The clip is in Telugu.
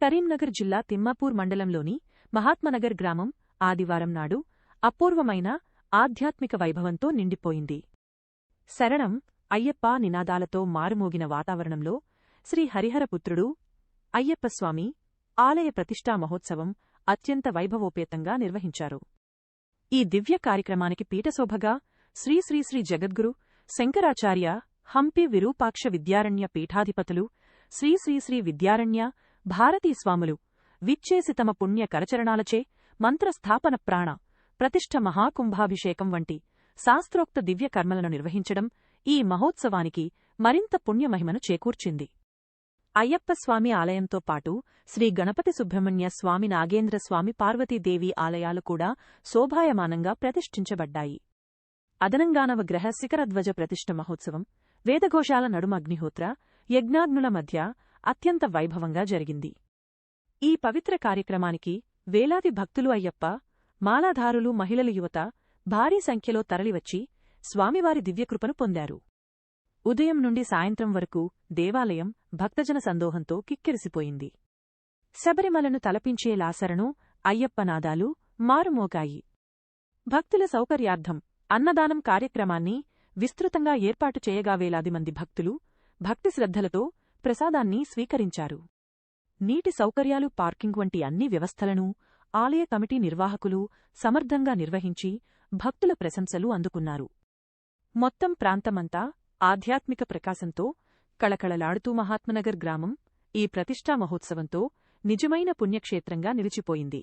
కరీంనగర్ జిల్లా తిమ్మాపూర్ మండలంలోని మహాత్మనగర్ గ్రామం ఆదివారం నాడు అపూర్వమైన ఆధ్యాత్మిక వైభవంతో నిండిపోయింది. శరణం అయ్యప్ప నినాదాలతో మారుమోగిన వాతావరణంలో శ్రీ హరిహరపుత్రుడు అయ్యప్పస్వామి ఆలయ ప్రతిష్టా మహోత్సవం అత్యంత వైభవోపేతంగా నిర్వహించారు. ఈ దివ్య కార్యక్రమానికి పీఠశోభగా శ్రీ శ్రీ శ్రీ జగద్గురు శంకరాచార్య హంపి విరూపాక్ష విద్యారణ్య పీఠాధిపతులు శ్రీ శ్రీ శ్రీ విద్యారణ్య భారతీస్వాములు విచ్చేసి తమ పుణ్య కరచరణాలచే మంత్రస్థాపన ప్రాణ ప్రతిష్ఠ మహాకుంభాభిషేకం వంటి శాస్త్రోక్త దివ్య కర్మలను నిర్వహించడం ఈ మహోత్సవానికి మరింత పుణ్యమహిమను చేకూర్చింది. అయ్యప్పస్వామి ఆలయంతో పాటు శ్రీ గణపతి సుబ్రహ్మణ్య స్వామి నాగేంద్ర స్వామి పార్వతీదేవి ఆలయాలు కూడా శోభాయమానంగా ప్రతిష్ఠించబడ్డాయి. అదనంగానవ గ్రహ శిఖరధ్వజ ప్రతిష్ఠ మహోత్సవం వేదఘోషాల నడుమ అగ్నిహోత్ర యజ్ఞాగ్నుల మధ్య అత్యంత వైభవంగా జరిగింది. ఈ పవిత్ర కార్యక్రమానికి వేలాది భక్తులు అయ్యప్ప మాలాధారులు మహిళలు యువత భారీ సంఖ్యలో తరలివచ్చి స్వామివారి దివ్యకృపను పొందారు. ఉదయం నుండి సాయంత్రం వరకు దేవాలయం భక్తజన సందోహంతో కిక్కిరిసిపోయింది. శబరిమలను తలపించే లాసరణు అయ్యప్పనాదాలు మారుమోగాయి. భక్తుల సౌకర్యార్థం అన్నదానం కార్యక్రమాన్ని విస్తృతంగా ఏర్పాటు చేయగా వేలాది మంది భక్తులు భక్తి శ్రద్ధలతో ప్రసాదాన్ని స్వీకరించారు. నీటి సౌకర్యాలు పార్కింగ్ వంటి అన్ని వ్యవస్థలను ఆలయ కమిటీ నిర్వాహకులు సమర్థంగా నిర్వహించి భక్తుల ప్రశంసలు అందుకున్నారు. మొత్తం ప్రాంతమంతా ఆధ్యాత్మిక ప్రకాశంతో కళకళలాడుతూ మహాత్మనగర్ గ్రామం ఈ ప్రతిష్టా మహోత్సవంతో నిజమైన పుణ్యక్షేత్రంగా నిలిచిపోయింది.